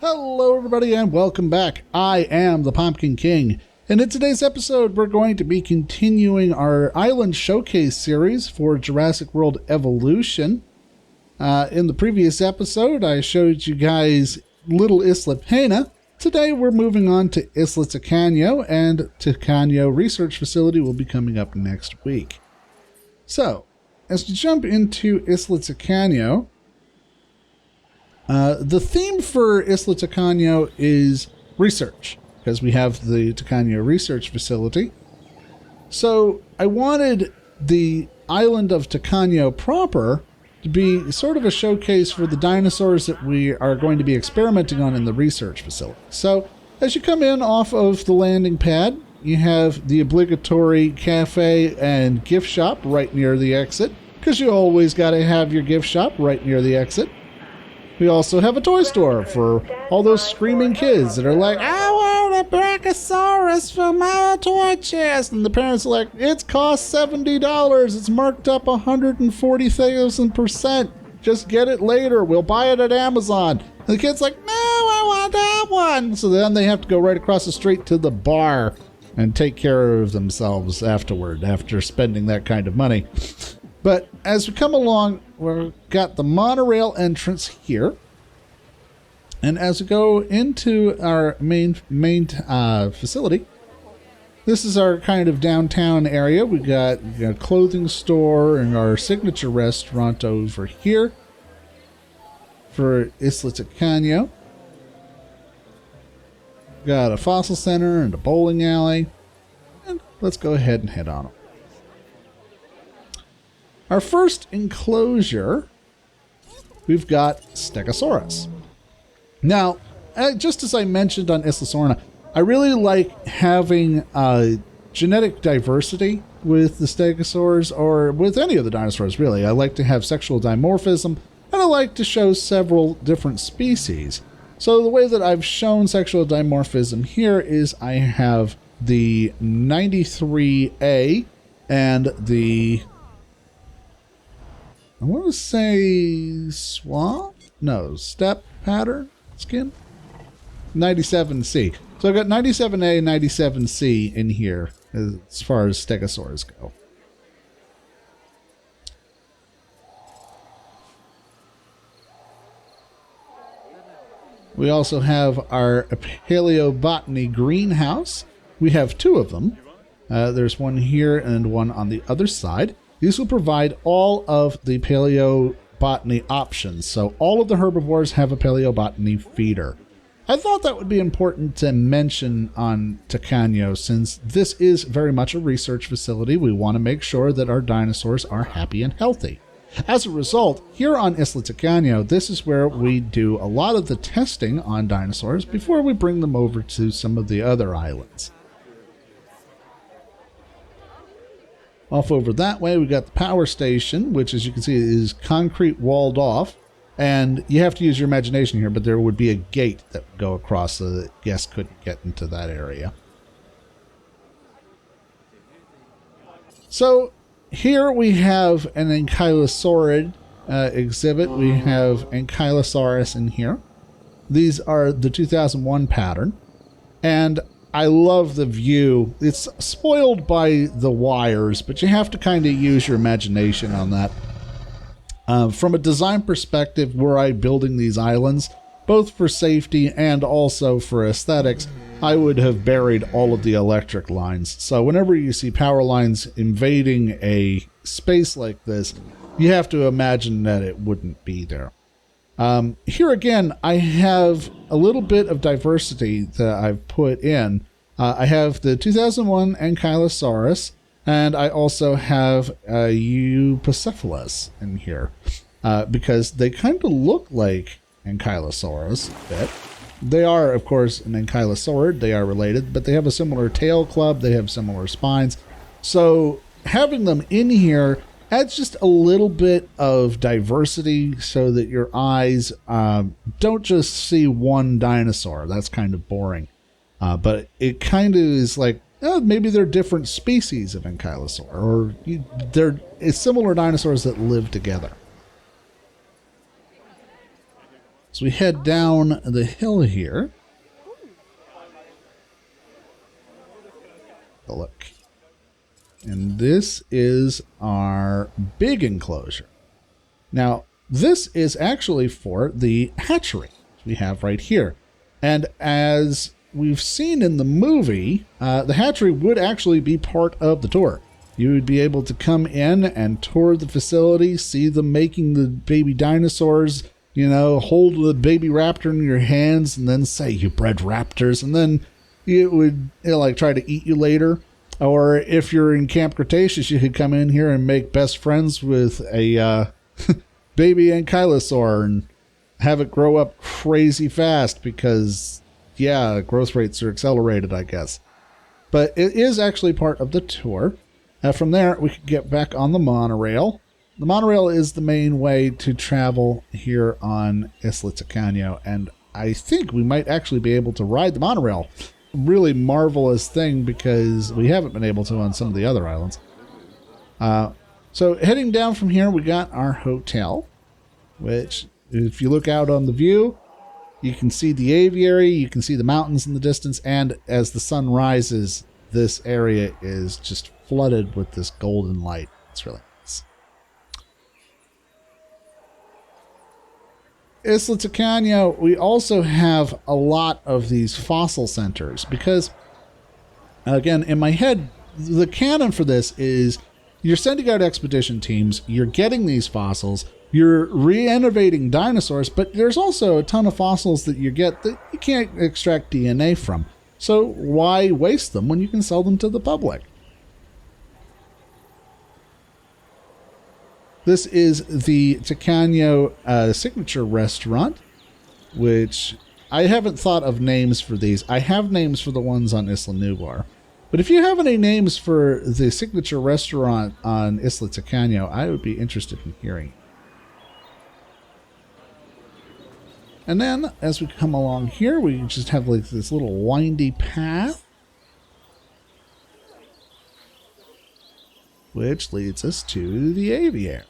Hello everybody and welcome back. I am the Pumpkin King, and in today's episode we're going to be continuing our Island Showcase series for Jurassic World Evolution. In the previous episode I showed you guys Little Isla Tacano. Today we're moving on to Isla Tacano, and Tacano Research Facility will be coming up next week. So, as we jump into Isla Tacano, the theme for Isla Tacano is research, because we have the Tacano Research Facility. So I wanted the island of Tacano proper to be sort of a showcase for the dinosaurs that we are going to be experimenting on in the research facility. So as you come in off of the landing pad, you have the obligatory cafe and gift shop right near the exit, because you always got to have your gift shop right near the exit. We also have a toy store for all those screaming kids that are like, I want a Brachiosaurus for my toy chest. And the parents are like, it's cost $70. It's marked up 140,000%. Just get it later. We'll buy it at Amazon. And the kid's like, no, I want that one. So then they have to go right across the street to the bar and take care of themselves afterward, after spending that kind of money. But as we come along, we've got the monorail entrance here. And as we go into our main facility, this is our kind of downtown area. We got a clothing store and our signature restaurant over here for Isla Tacano. Got a fossil center and a bowling alley. And let's go ahead and head on up. Our first enclosure, we've got Stegosaurus. Now, just as I mentioned on Isla Sorna, I really like having genetic diversity with the Stegosaurs, or with any of the dinosaurs, really. I like to have sexual dimorphism, and I like to show several different species. So the way that I've shown sexual dimorphism here is I have the 93A and the... I want to say swamp? No, step pattern skin? 97C. So I've got 97A and 97C in here as far as Stegosaurus go. We also have our Paleobotany Greenhouse. We have two of them. There's one here and one on the other side. These will provide all of the paleobotany options, so all of the herbivores have a paleobotany feeder. I thought that would be important to mention on Tacano, since this is very much a research facility. We want to make sure that our dinosaurs are happy and healthy. As a result, here on Isla Tacano, this is where we do a lot of the testing on dinosaurs before we bring them over to some of the other islands. Off over that way, we got the power station, which, as you can see, is concrete walled off. And you have to use your imagination here, but there would be a gate that would go across so that guests couldn't get into that area. So here we have an Ankylosaurid exhibit. We have Ankylosaurus in here. These are the 2001 pattern. And I love the view. It's spoiled by the wires, but you have to kind of use your imagination on that. From a design perspective, were I building these islands, both for safety and also for aesthetics, I would have buried all of the electric lines. So whenever you see power lines invading a space like this, you have to imagine that it wouldn't be there. Here again, I have a little bit of diversity that I've put in. I have the 2001 Ankylosaurus, and I also have Eupacephalus in here, because they kind of look like Ankylosaurus a bit. They are, of course, an Ankylosaurid. They are related, but they have a similar tail club. They have similar spines. So having them in here adds just a little bit of diversity so that your eyes don't just see one dinosaur. That's kind of boring. But it kind of is like, maybe they're different species of Ankylosaur, or they're similar dinosaurs that live together. So we head down the hill here. Look. And this is our big enclosure. Now, this is actually for the hatchery we have right here. And as we've seen in the movie, the hatchery would actually be part of the tour. You would be able to come in and tour the facility, see them making the baby dinosaurs, you know, hold the baby raptor in your hands and then say, "You bred raptors," and then it would like try to eat you later. Or if you're in Camp Cretaceous, you could come in here and make best friends with a baby Ankylosaur and have it grow up crazy fast because, yeah, growth rates are accelerated, I guess. But it is actually part of the tour. From there, we could get back on the monorail. The monorail is the main way to travel here on Isla Tacano, and I think we might actually be able to ride the monorail. Really marvelous thing because we haven't been able to on some of the other islands. So heading down from here, we got our hotel, which if you look out on the view, you can see the aviary, you can see the mountains in the distance, and as the sun rises, this area is just flooded with this golden light. It's really nice. Isla Tacano, we also have a lot of these fossil centers because, again, in my head, the canon for this is you're sending out expedition teams, you're getting these fossils, you're re-innovating dinosaurs, but there's also a ton of fossils that you get that you can't extract DNA from. So why waste them when you can sell them to the public? This is the Tacano signature restaurant, which I haven't thought of names for these. I have names for the ones on Isla Nublar. But if you have any names for the signature restaurant on Isla Tacano, I would be interested in hearing. And then, as we come along here, we just have like this little windy path, which leads us to the aviary.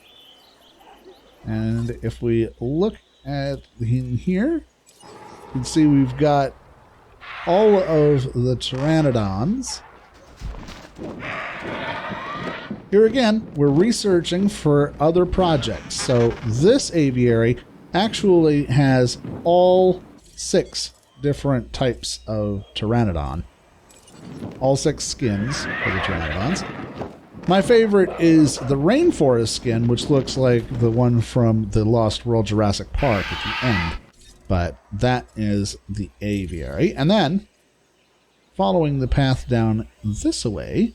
And if we look at in here, you can see we've got all of the pteranodons. Here again, we're researching for other projects. So this aviary actually has all 6 different types of pteranodon. All 6 skins for the pteranodons. My favorite is the rainforest skin, which looks like the one from the Lost World Jurassic Park at the end. But that is the aviary. And then, following the path down this way,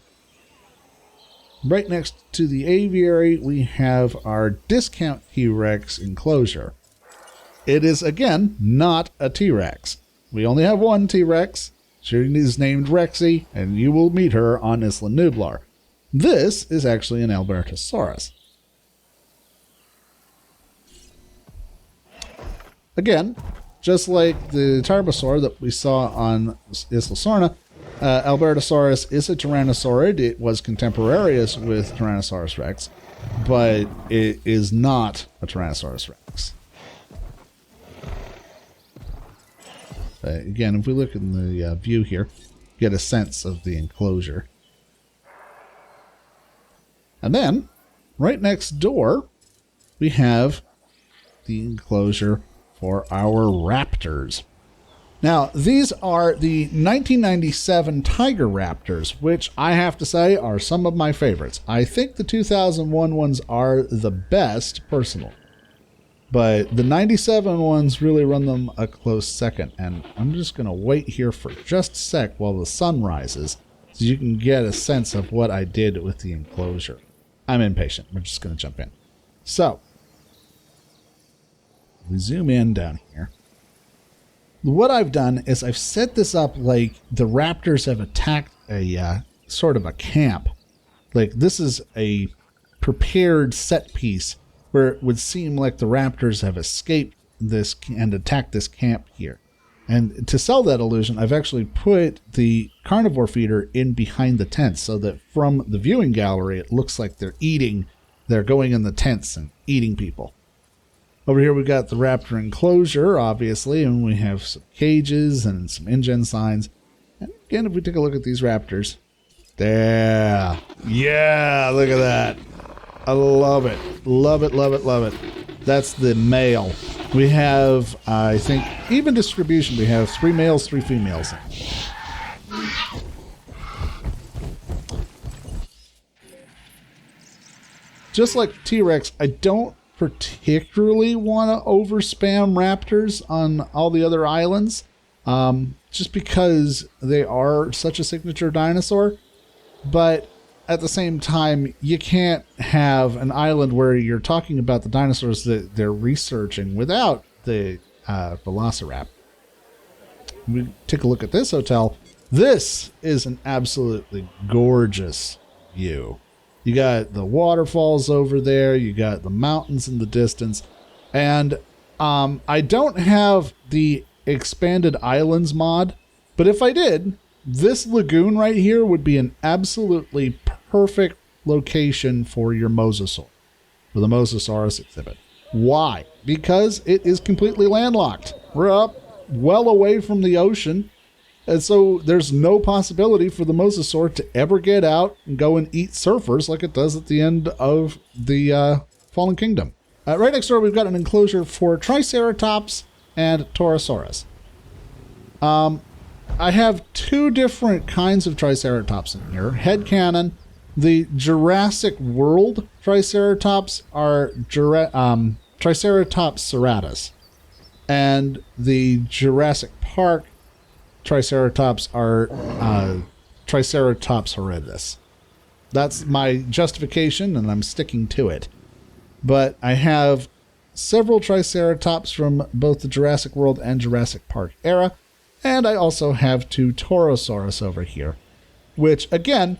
right next to the aviary, we have our discount T-Rex enclosure. It is, again, not a T-Rex. We only have one T-Rex. She is named Rexy, and you will meet her on Isla Nublar. This is actually an Albertasaurus. Again, just like the Tarbosaur that we saw on Isla Sorna, Albertasaurus is a Tyrannosaurid. It was contemporaneous with Tyrannosaurus Rex, but it is not a Tyrannosaurus Rex. Again, if we look in the view here, get a sense of the enclosure. And then, right next door, we have the enclosure for our raptors. Now, these are the 1997 Tiger Raptors, which I have to say are some of my favorites. I think the 2001 ones are the best, personally. But the 97 ones really run them a close second. And I'm just going to wait here for just a sec while the sun rises so you can get a sense of what I did with the enclosure. I'm impatient. We're just going to jump in. So, we zoom in down here. What I've done is I've set this up like the raptors have attacked a sort of a camp. Like this is a prepared set piece where it would seem like the raptors have escaped this and attacked this camp here. And to sell that illusion, I've actually put the carnivore feeder in behind the tents so that from the viewing gallery, it looks like they're going in the tents and eating people. Over here, we've got the raptor enclosure, obviously, and we have some cages and some InGen signs. And again, if we take a look at these raptors, there. Yeah, look at that. I love it. Love it, love it, love it. That's the male. We have, I think, even distribution. We have 3 males, 3 females. Just like T-Rex, I don't particularly want to overspam raptors on all the other islands, just because they are such a signature dinosaur. But at the same time, you can't have an island where you're talking about the dinosaurs that they're researching without the velociraptor. We take a look at this hotel. This is an absolutely gorgeous view. You got the waterfalls over there. You got the mountains in the distance. And I don't have the expanded islands mod, but if I did, this lagoon right here would be an absolutely perfect location for your mosasaur, for the Mosasaurus exhibit. Why? Because it is completely landlocked. We're up well away from the ocean. And so there's no possibility for the mosasaur to ever get out and go and eat surfers like it does at the end of the Fallen Kingdom. Right next door, we've got an enclosure for Triceratops and Torosaurus. I have 2 different kinds of Triceratops in here. Headcanon, the Jurassic World Triceratops are Triceratops serratus. And the Jurassic Park Triceratops are Triceratops horridus. That's my justification, and I'm sticking to it. But I have several Triceratops from both the Jurassic World and Jurassic Park era, and I also have 2 Torosaurus over here, which, again,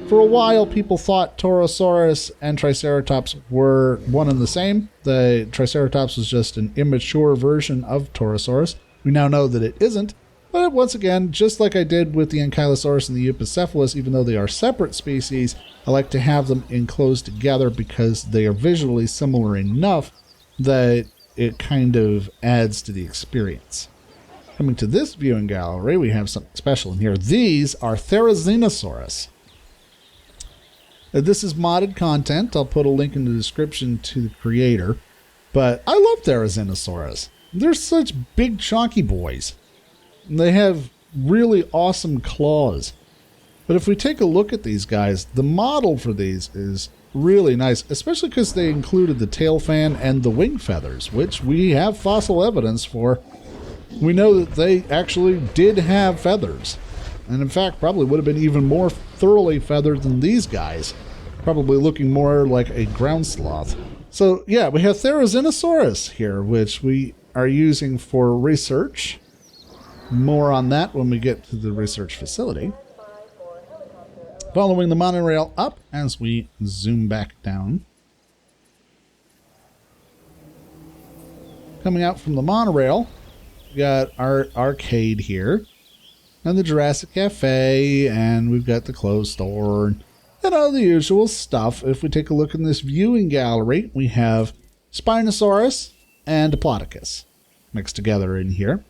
for a while people thought Torosaurus and Triceratops were one and the same. The Triceratops was just an immature version of Torosaurus. We now know that it isn't. But once again, just like I did with the Ankylosaurus and the Euoplocephalus, even though they are separate species, I like to have them enclosed together because they are visually similar enough that it kind of adds to the experience. Coming to this viewing gallery, we have something special in here. These are Therizinosaurus. This is modded content. I'll put a link in the description to the creator. But I love Therizinosaurus. They're such big, chunky boys. They have really awesome claws. But if we take a look at these guys, the model for these is really nice, especially because they included the tail fan and the wing feathers, which we have fossil evidence for. We know that they actually did have feathers. And in fact, probably would have been even more thoroughly feathered than these guys. Probably looking more like a ground sloth. So yeah, we have Therizinosaurus here, which we are using for research. More on that when we get to the research facility. Following the monorail up as we zoom back down. Coming out from the monorail, we got our arcade here. And the Jurassic Cafe, and we've got the clothes store, and all the usual stuff. If we take a look in this viewing gallery, we have Spinosaurus and Diplodocus mixed together in here.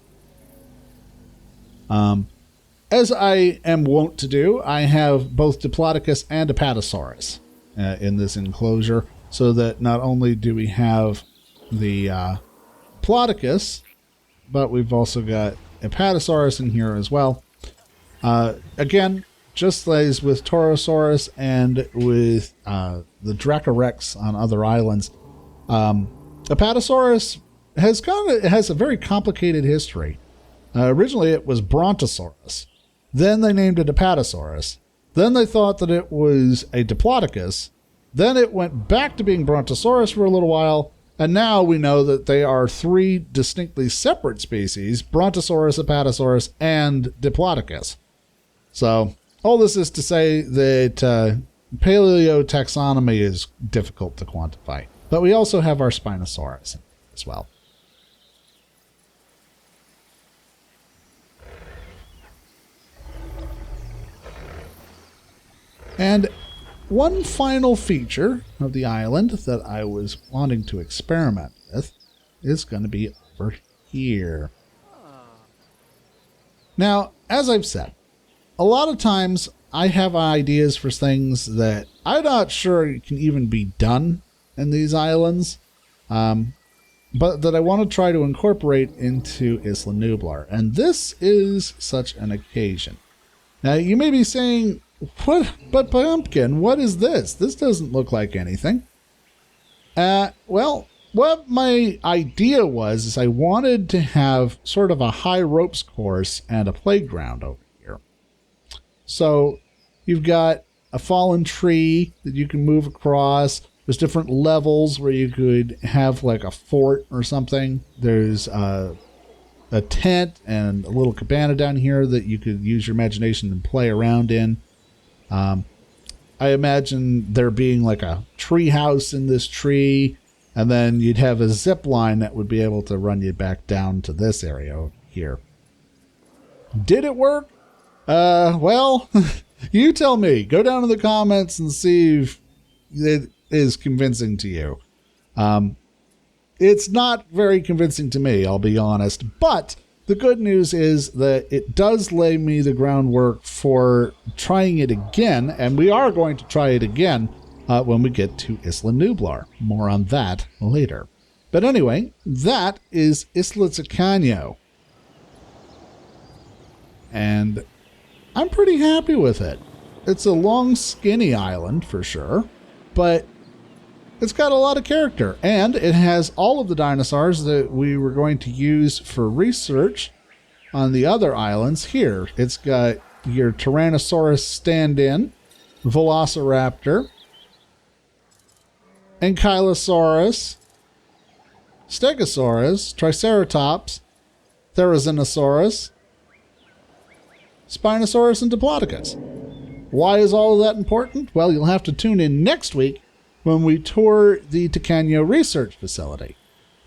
As I am wont to do, I have both Diplodocus and Apatosaurus in this enclosure, so that not only do we have the Diplodocus, but we've also got Apatosaurus in here as well. Again, just as with Torosaurus and with the Dracorex on other islands, Apatosaurus has a very complicated history. Originally, it was Brontosaurus. Then they named it Apatosaurus. Then they thought that it was a Diplodocus. Then it went back to being Brontosaurus for a little while. And now we know that they are 3 distinctly separate species, Brontosaurus, Apatosaurus, and Diplodocus. So all this is to say that paleotaxonomy is difficult to quantify. But we also have our Spinosaurus as well. And one final feature of the island that I was wanting to experiment with is going to be over here. Now, as I've said, a lot of times I have ideas for things that I'm not sure can even be done in these islands, but that I want to try to incorporate into Isla Nublar. And this is such an occasion. Now, you may be saying, "What? But Pumpkin, what is this? This doesn't look like anything." Well, what my idea was is I wanted to have sort of a high ropes course and a playground over here. So you've got a fallen tree that you can move across. There's different levels where you could have like a fort or something. There's a tent and a little cabana down here that you could use your imagination and play around in. I imagine there being like a tree house in this tree, and then you'd have a zip line that would be able to run you back down to this area over here. Did it work? Well, you tell me. Go down in the comments and see if it is convincing to you. It's not very convincing to me, I'll be honest. But the good news is that it does lay me the groundwork for trying it again, and we are going to try it again when we get to Isla Nublar. More on that later. But anyway, that is Isla Tacano. And I'm pretty happy with it. It's a long, skinny island for sure, but it's got a lot of character, and it has all of the dinosaurs that we were going to use for research on the other islands here. It's got your Tyrannosaurus stand-in, Velociraptor, Ankylosaurus, Stegosaurus, Triceratops, Therizinosaurus, Spinosaurus, and Diplodocus. Why is all of that important? Well, you'll have to tune in next week when we tour the Tacano Research Facility.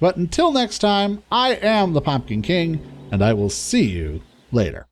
But until next time, I am the Pumpkin King, and I will see you later.